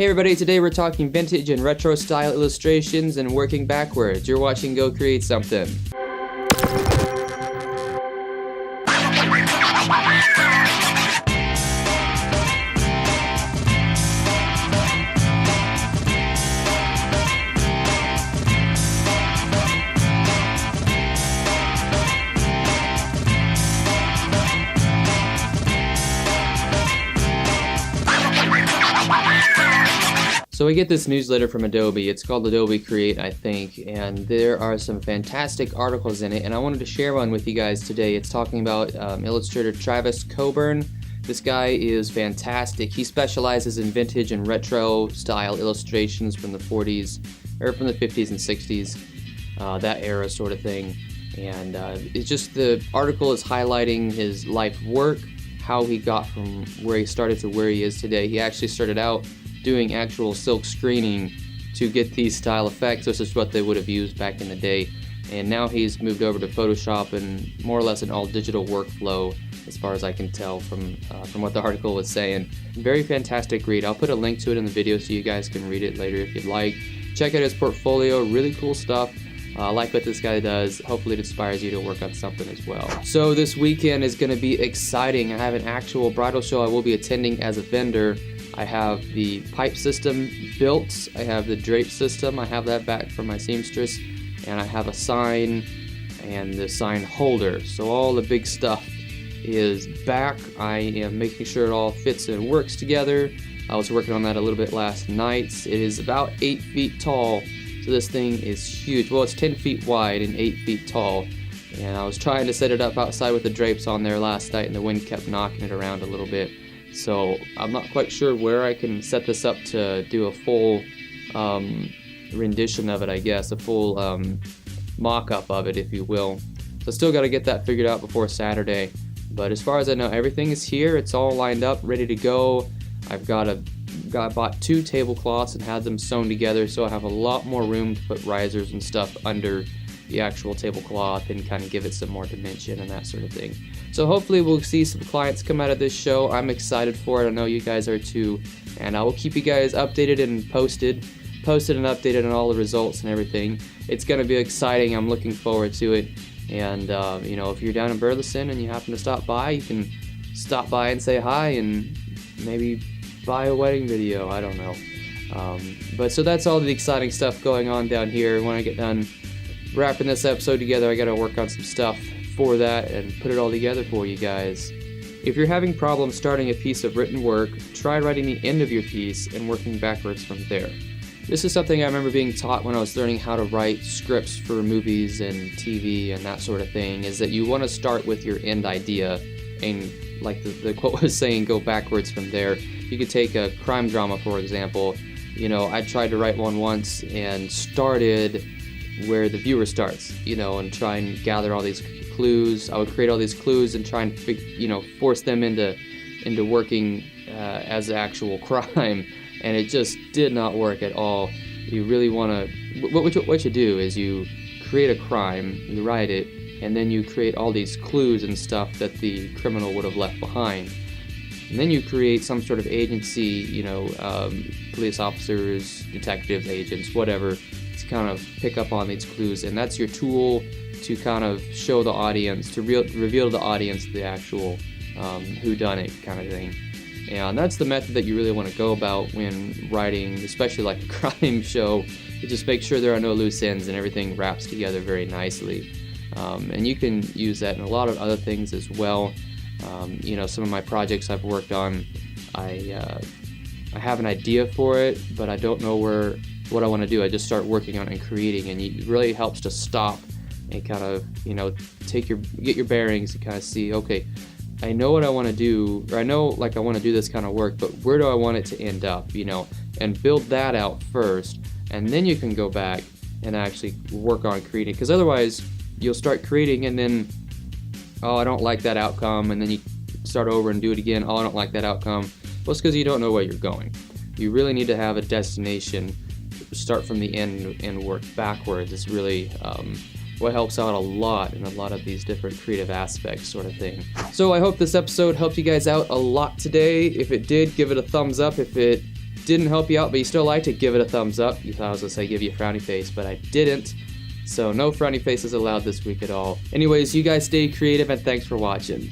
Hey everybody, today we're talking vintage and retro style illustrations and working backwards. You're watching Go Create Something. So we get this newsletter from Adobe. It's called Adobe Create, I think, and there are some fantastic articles in it, and I wanted to share one with you guys today. It's talking about illustrator Tavis Coburn. This guy is fantastic. He specializes in vintage and retro style illustrations from the 40s, or from the 50s and 60s, that era sort of thing. And it's just, the article is highlighting his life work, how he got from where he started to where he is today. He actually started out doing actual silk screening to get these style effects. This is what they would have used back in the day, and now he's moved over to Photoshop and more or less an all digital workflow, as far as I can tell from what the article was saying. Very fantastic read. I'll put a link to it in the video so you guys can read it later if you'd like. Check out his portfolio, really cool stuff. I like what this guy does. Hopefully it inspires you to work on something as well. So this weekend is going to be exciting. I have an actual bridal show I will be attending as a vendor. I have the pipe system built, I have the drape system, I have that back from my seamstress, and I have a sign and the sign holder. So all the big stuff is back. I am making sure it all fits and works together. I was working on that a little bit last night. It is about 8 feet tall, so this thing is huge. Well, it's 10 feet wide and 8 feet tall. And I was trying to set it up outside with the drapes on there last night, and the wind kept knocking it around a little bit. So I'm not quite sure where I can set this up to do a full rendition of it, I guess, a full mock-up of it, if you will. So still got to get that figured out before Saturday. But as far as I know, everything is here. It's all lined up, ready to go. I've bought 2 tablecloths and had them sewn together, so I have a lot more room to put risers and stuff under the actual tablecloth and kind of give it some more dimension and that sort of thing. So hopefully we'll see some clients come out of this show. I'm excited for it. I know you guys are too, and I will keep you guys updated and posted and updated on all the results and everything. It's going to be exciting. I'm looking forward to it. And you know, if you're down in Burleson and you happen to stop by, you can stop by and say hi and maybe buy a wedding video. I don't know. But so that's all the exciting stuff going on down here. When I get done wrapping this episode together, I got to work on some stuff for that and put it all together for you guys. If you're having problems starting a piece of written work, try writing the end of your piece and working backwards from there. This is something I remember being taught when I was learning how to write scripts for movies and TV and that sort of thing, is that you want to start with your end idea and, like the quote was saying, go backwards from there. You could take a crime drama, for example. You know, I tried to write one once and started where the viewer starts, you know, and try and gather all these clues. I would create all these clues and try and force them into working as actual crime, and it just did not work at all. You really want to, what you do is you create a crime, you write it, and then you create all these clues and stuff that the criminal would have left behind. And then you create some sort of agency, you know, police officers, detectives, agents, whatever, to kind of pick up on these clues, and that's your tool to kind of show the audience, to reveal to the audience the actual whodunit kind of thing. And that's the method that you really want to go about when writing, especially like a crime show. You just make sure there are no loose ends and everything wraps together very nicely. And you can use that in a lot of other things as well. You know, some of my projects I've worked on, I have an idea for it, but I don't know what I want to do. I just start working on it and creating, and it really helps to stop and kind of, you know, get your bearings and kind of see, okay, I know what I want to do, or I know, like, I want to do this kind of work, but where do I want it to end up, you know, and build that out first, and then you can go back and actually work on creating, because otherwise you'll start creating and then, oh, I don't like that outcome, and then you start over and do it again, oh, I don't like that outcome. Well, it's because you don't know where you're going. You really need to have a destination, start from the end and work backwards. It's really what helps out a lot in a lot of these different creative aspects sort of thing. So I hope this episode helped you guys out a lot today. If it did, give it a thumbs up. If it didn't help you out but you still liked it, give it a thumbs up. You thought I was gonna say give you a frowny face, but I didn't. So no frowny faces allowed this week at all. Anyways, you guys stay creative and thanks for watching.